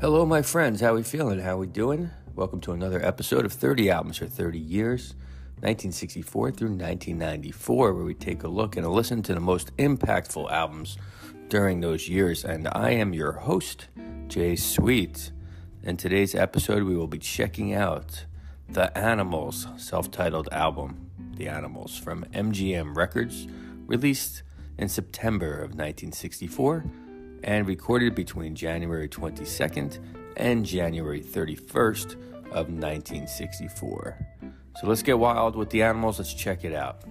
Hello, my friends. How we feeling? How we doing? Welcome to another episode of 30 Albums for 30 Years, 1964 through 1994, where we take a look and a listen to the most impactful albums during those years. And I am your host, Jay Sweet. In today's episode, we will be checking out The Animals' self-titled album, The Animals, from MGM Records, released in September of 1964, and recorded between January 22nd and January 31st of 1964. So let's get wild with The Animals. Let's check it out.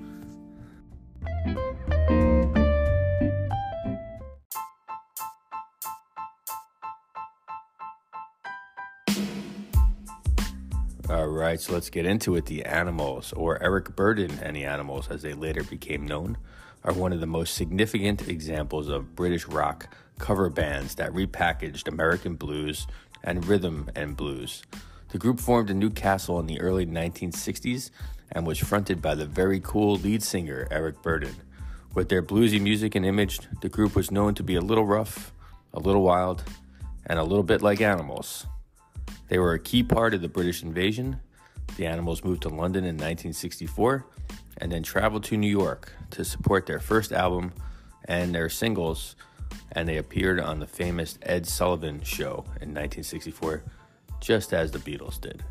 All right, so let's get into it. The Animals, or Eric Burdon and the Animals, as they later became known, are one of the most significant examples of British rock cover bands that repackaged American blues and rhythm and blues. The group formed in Newcastle in the early 1960s and was fronted by the very cool lead singer Eric Burdon. With their bluesy music and image, the group was known to be a little rough, a little wild, and a little bit like animals. They were a key part of the British invasion. The Animals moved to London in 1964 and then traveled to New York to support their first album and their singles, and they appeared on the famous Ed Sullivan Show in 1964, just as the Beatles did.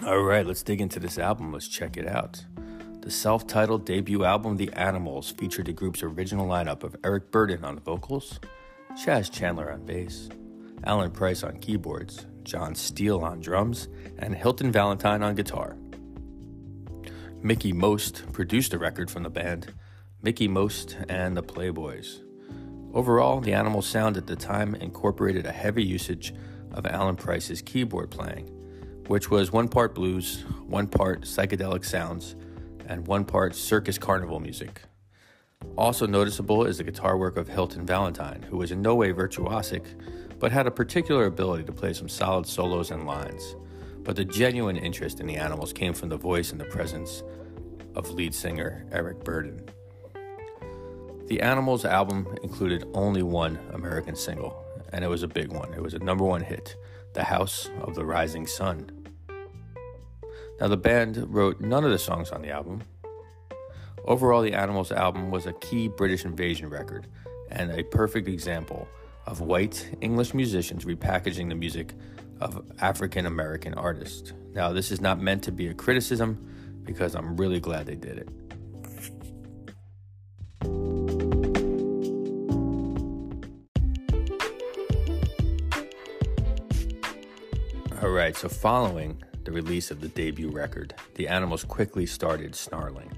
All right, let's dig into this album. Let's check it out. The self-titled debut album, The Animals, featured the group's original lineup of Eric Burdon on vocals, Chaz Chandler on bass, Alan Price on keyboards, John Steele on drums, and Hilton Valentine on guitar. Mickey Most produced the record from the band, Mickey Most and the Playboys. Overall, the Animals sound at the time incorporated a heavy usage of Alan Price's keyboard playing, which was one part blues, one part psychedelic sounds, and one part circus carnival music. Also noticeable is the guitar work of Hilton Valentine, who was in no way virtuosic, but had a particular ability to play some solid solos and lines. But the genuine interest in the Animals came from the voice and the presence of lead singer Eric Burdon. The Animals album included only one American single, and it was a big one. It was a number one hit, The House of the Rising Sun. Now, the band wrote none of the songs on the album. Overall, the Animals album was a key British invasion record and a perfect example of white English musicians repackaging the music of African American artists. Now, this is not meant to be a criticism because I'm really glad they did it. All right, so following the release of the debut record, the Animals quickly started snarling.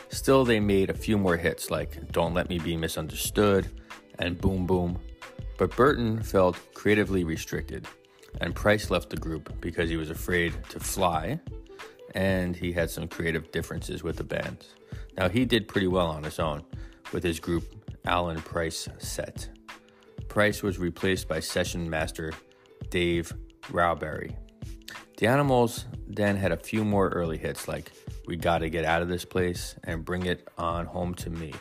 Still, they made a few more hits like Don't Let Me Be Misunderstood and Boom Boom, but Burdon felt creatively restricted, and Price left the group because he was afraid to fly, and he had some creative differences with the band. Now, he did pretty well on his own with his group Alan Price Set. Price was replaced by session master Dave Rowberry. The Animals then had a few more early hits like We Gotta Get Out of This Place and Bring It On Home to Me.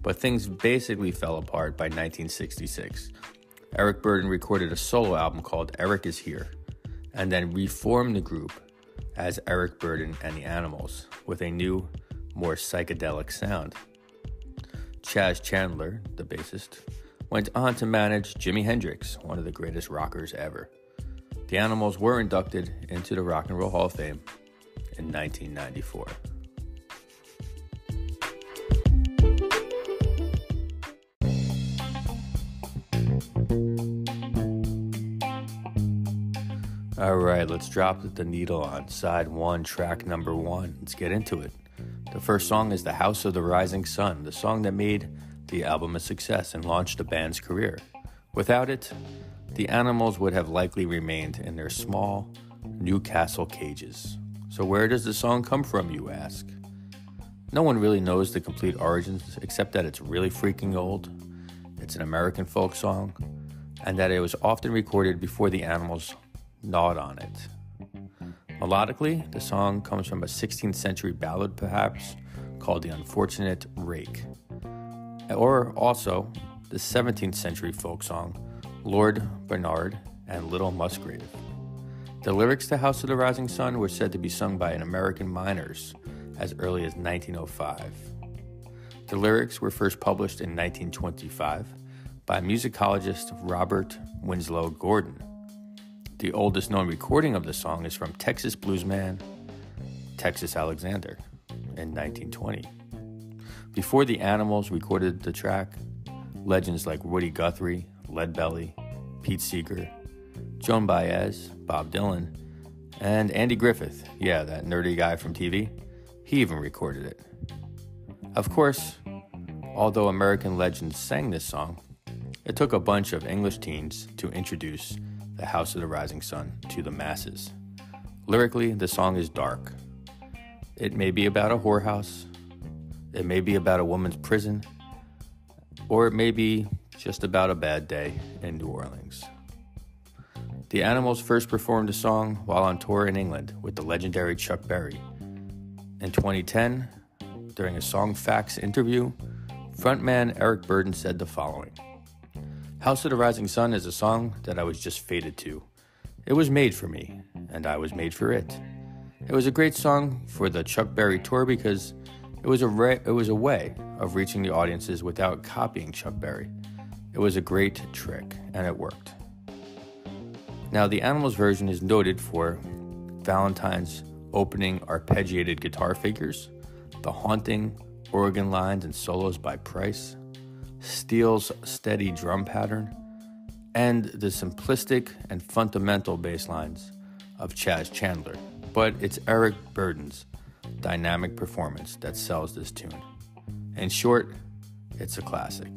But things basically fell apart by 1966. Eric Burdon recorded a solo album called Eric Is Here, and then reformed the group as Eric Burdon and the Animals with a new, more psychedelic sound. Chaz Chandler, the bassist, went on to manage Jimi Hendrix, one of the greatest rockers ever. The Animals were inducted into the Rock and Roll Hall of Fame in 1994. All right, let's drop the needle on side one, track number one. Let's get into it. The first song is The House of the Rising Sun, the song that made the album a success and launched the band's career. Without it, the Animals would have likely remained in their small Newcastle cages. So where does the song come from, you ask? No one really knows the complete origins, except that it's really freaking old, it's an American folk song, and that it was often recorded before the Animals gnawed on it. Melodically, the song comes from a 16th century ballad, perhaps, called The Unfortunate Rake, or also the 17th century folk song, Lord Bernard and Little Musgrave. The lyrics to House of the Rising Sun were said to be sung by an American miners as early as 1905. The lyrics were first published in 1925 by musicologist Robert Winslow Gordon. The oldest known recording of the song is from Texas bluesman Texas Alexander in 1920. Before the Animals recorded the track, legends like Woody Guthrie, Leadbelly, Pete Seeger, Joan Baez, Bob Dylan, and Andy Griffith, yeah, that nerdy guy from TV, he even recorded it. Of course, although American legends sang this song, it took a bunch of English teens to introduce the House of the Rising Sun to the masses. Lyrically, the song is dark. It may be about a whorehouse, it may be about a woman's prison, or it may be just about a bad day in New Orleans. The Animals first performed the song while on tour in England with the legendary Chuck Berry. In 2010, during a Song Facts interview, frontman Eric Burdon said the following: "House of the Rising Sun is a song that I was just fated to. It was made for me, and I was made for it. It was a great song for the Chuck Berry tour because it was a way of reaching the audiences without copying Chuck Berry. It was a great trick, and it worked." Now, the Animals version is noted for Valentine's opening arpeggiated guitar figures, the haunting organ lines and solos by Price, Steele's steady drum pattern, and the simplistic and fundamental bass lines of Chaz Chandler. But it's Eric Burdon's dynamic performance that sells this tune. In short, it's a classic.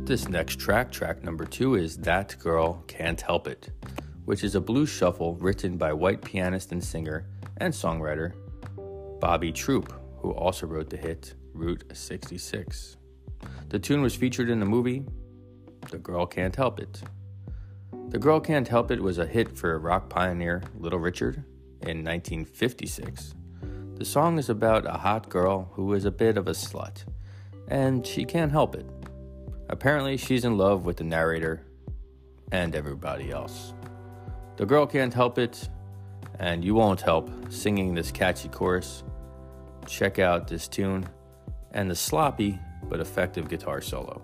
This next track, track number 2, is That Girl Can't Help It, which is a blues shuffle written by white pianist and singer and songwriter Bobby Troup, who also wrote the hit Route 66. The tune was featured in the movie The Girl Can't Help It. The Girl Can't Help It was a hit for rock pioneer Little Richard in 1956. The song is about a hot girl who is a bit of a slut, and she can't help it. Apparently, she's in love with the narrator and everybody else. The girl can't help it, and you won't help singing this catchy chorus. Check out this tune and the sloppy but effective guitar solo.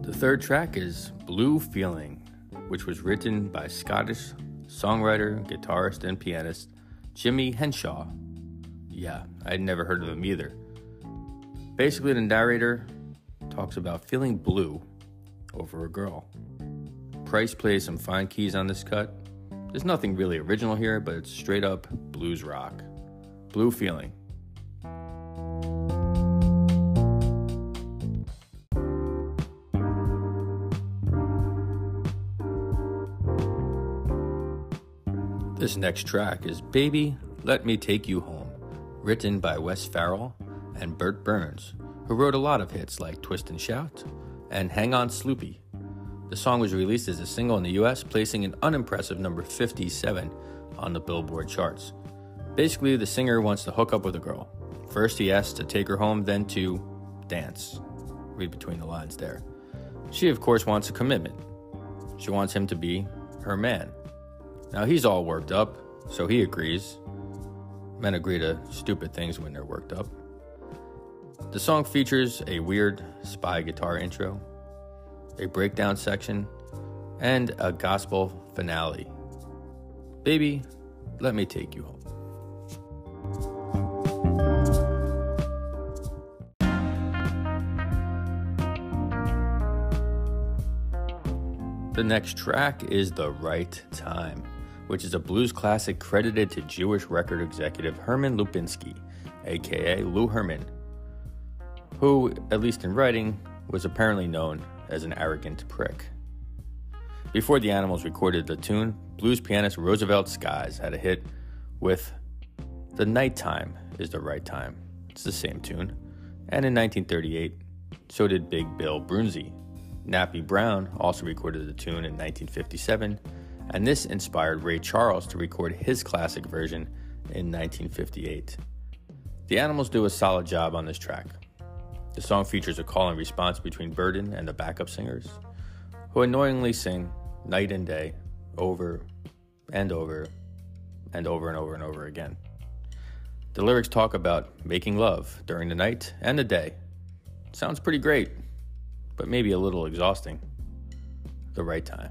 The third track is Blue Feeling, which was written by Scottish songwriter, guitarist, and pianist Jimmy Henshaw. Yeah, I'd never heard of him either. Basically, the narrator talks about feeling blue over a girl. Price plays some fine keys on this cut. There's nothing really original here, but it's straight up blues rock. Blue Feeling. This next track is Baby, Let Me Take You Home, written by Wes Farrell and Burt Burns, who wrote a lot of hits like Twist and Shout and Hang On Sloopy. The song was released as a single in the US, placing an unimpressive number 57 on the Billboard charts. Basically, the singer wants to hook up with a girl. First, he asks to take her home, then to dance. Read between the lines there. She, of course, wants a commitment. She wants him to be her man. Now, he's all worked up, so he agrees. Men agree to stupid things when they're worked up. The song features a weird spy guitar intro, a breakdown section, and a gospel finale. Baby, let me take you home. The next track is The Right Time, which is a blues classic credited to Jewish record executive Herman Lupinski, aka Lou Herman, who, at least in writing, was apparently known as an arrogant prick. Before the Animals recorded the tune, blues pianist Roosevelt Skies had a hit with The Nighttime is the Right Time. It's the same tune. And in 1938, so did Big Bill Broonzy. Nappy Brown also recorded the tune in 1957, and this inspired Ray Charles to record his classic version in 1958. The Animals do a solid job on this track. The song features a call and response between Burdon and the backup singers, who annoyingly sing night and day over and over and over and over and over again. The lyrics talk about making love during the night and the day. Sounds pretty great, but maybe a little exhausting. The right time.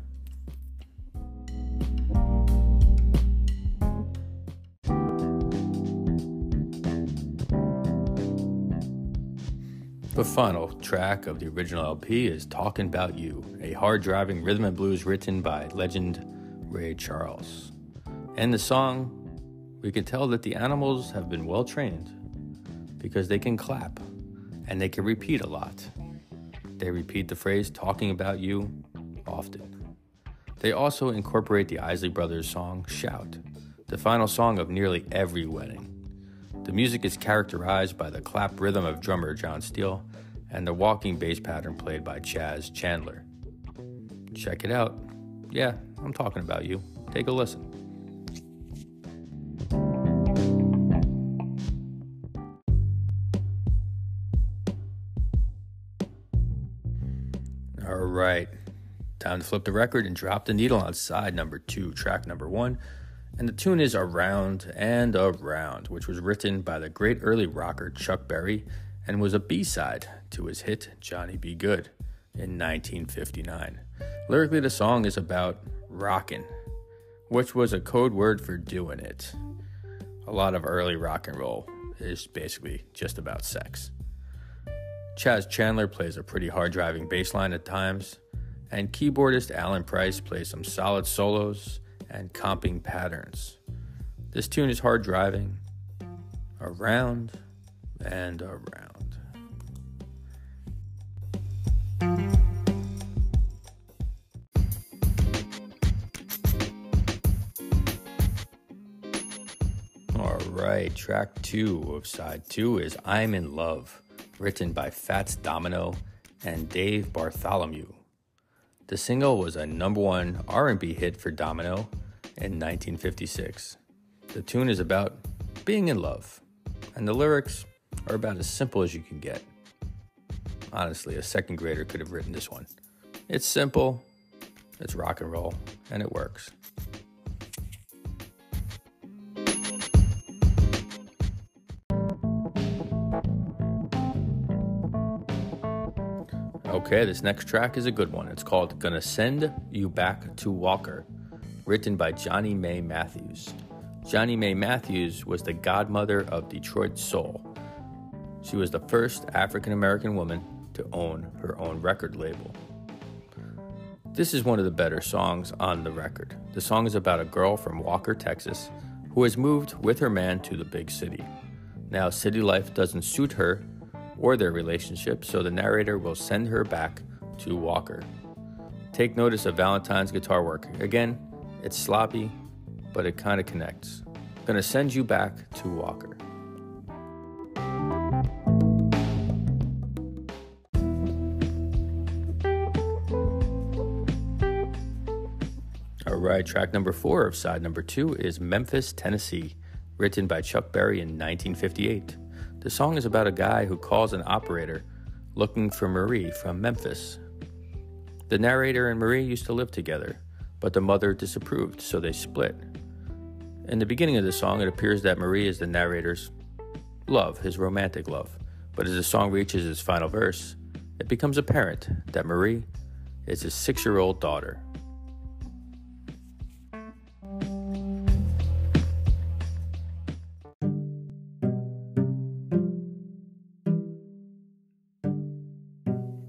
The final track of the original LP is Talkin' About You, a hard-driving rhythm and blues written by legend Ray Charles. In the song, we can tell that the Animals have been well trained because they can clap and they can repeat a lot. They repeat the phrase talking about you often. They also incorporate the Isley Brothers song Shout, the final song of nearly every wedding. The music is characterized by the clap rhythm of drummer John Steele and the walking bass pattern played by Chaz Chandler. Check it out. Yeah, I'm talking about you. Take a listen. All right, time to flip the record and drop the needle on side number 2, track number 1. And the tune is Around and Around, which was written by the great early rocker Chuck Berry and was a B-side to his hit Johnny B. Good in 1959. Lyrically, the song is about rockin', which was a code word for doing it. A lot of early rock and roll is basically just about sex. Chaz Chandler plays a pretty hard-driving bass line at times, and keyboardist Alan Price plays some solid solos and comping patterns. This tune is hard driving, around and around. All right, track 2 of side 2 is I'm in Love, written by Fats Domino and Dave Bartholomew. The single was a number 1 R&B hit for Domino in 1956. The tune is about being in love, and the lyrics are about as simple as you can get. Honestly, a second grader could have written this one. It's simple, it's rock and roll, and it works. Okay, this next track is a good one. It's called Gonna Send You Back to Walker, written by Johnny Mae Matthews. Johnny Mae Matthews was the godmother of Detroit soul. She was the first African-American woman to own her own record label. This is one of the better songs on the record. The song is about a girl from Walker, Texas, who has moved with her man to the big city. Now, city life doesn't suit her or their relationship, so the narrator will send her back to Walker. Take notice of Valentine's guitar work. Again, it's sloppy, but it kind of connects. Gonna send you back to Walker. All right, track number 4 of side number 2 is Memphis, Tennessee, written by Chuck Berry in 1958. The song is about a guy who calls an operator looking for Marie from Memphis. The narrator and Marie used to live together, but the mother disapproved, so they split. In the beginning of the song, it appears that Marie is the narrator's love, his romantic love. But as the song reaches its final verse, it becomes apparent that Marie is his 6-year-old daughter.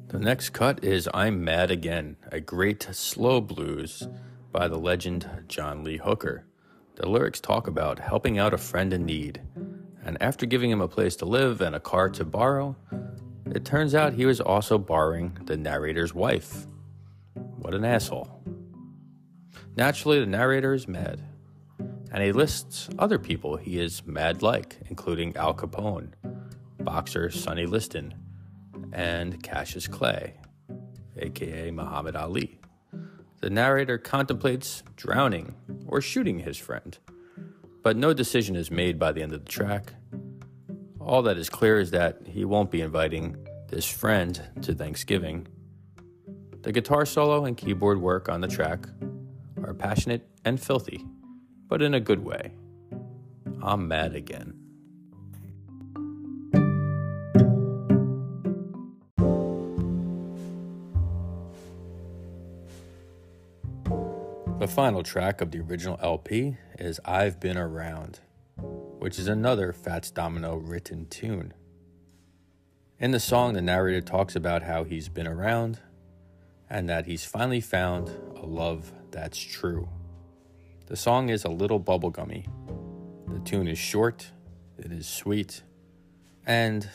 The next cut is I'm Mad Again, a great slow blues by the legend John Lee Hooker. The lyrics talk about helping out a friend in need, and after giving him a place to live and a car to borrow, it turns out he was also borrowing the narrator's wife. What an asshole. Naturally, the narrator is mad, and he lists other people he is mad like, including Al Capone, boxer Sonny Liston, and Cassius Clay, aka Muhammad Ali. The narrator contemplates drowning or shooting his friend, but no decision is made by the end of the track. All that is clear is that he won't be inviting this friend to Thanksgiving. The guitar solo and keyboard work on the track are passionate and filthy, but in a good way. I'm mad again. The final track of the original LP is I've Been Around, which is another Fats Domino written tune. In the song, the narrator talks about how he's been around and that he's finally found a love that's true. The song is a little bubblegummy. The tune is short, it is sweet, and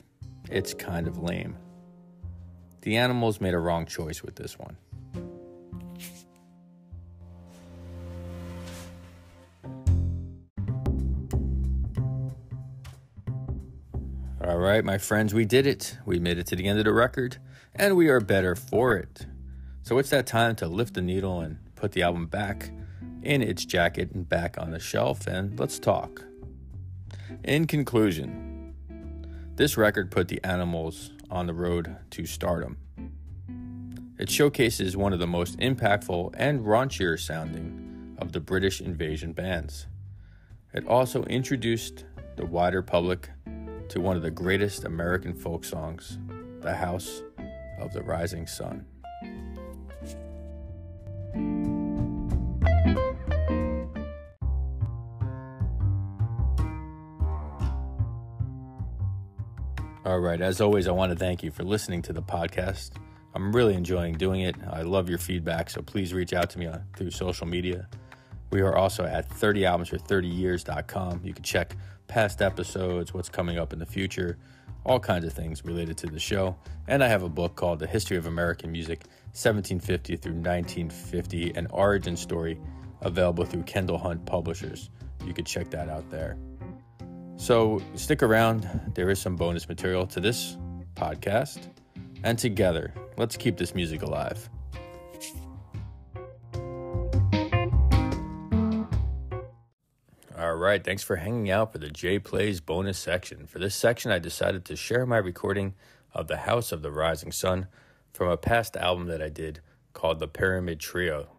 it's kind of lame. The Animals made a wrong choice with this one. All right, my friends, we did it. We made it to the end of the record, and we are better for it. So it's that time to lift the needle and put the album back in its jacket and back on the shelf, and let's talk. In conclusion, this record put the Animals on the road to stardom. It showcases one of the most impactful and raunchier sounding of the British invasion bands. It also introduced the wider public to one of the greatest American folk songs, The House of the Rising Sun. All right, as always, I want to thank you for listening to the podcast. I'm really enjoying doing it. I love your feedback, so please reach out to me through social media. We are also at 30albumsfor30years.com. You can check past episodes, what's coming up in the future, all kinds of things related to the show. And I have a book called The History of American Music, 1750 through 1950, an origin story, available through Kendall Hunt Publishers. You can check that out there. So stick around. There is some bonus material to this podcast. And together, let's keep this music alive. All right, thanks for hanging out for the Jay Plays bonus section. For this section, I decided to share my recording of The House of the Rising Sun from a past album that I did called The Pyramid Trio.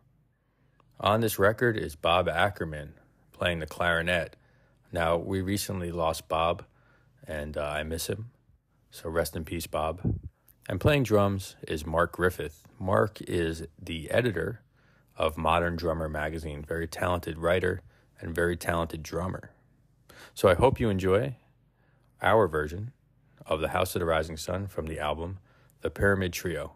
On this record is Bob Ackerman playing the clarinet. Now, we recently lost Bob, and I miss him, so rest in peace, Bob. And playing drums is Mark Griffith. Mark is the editor of Modern Drummer magazine, very talented writer and very talented drummer. So I hope you enjoy our version of The House of the Rising Sun from the album The Pyramid Trio.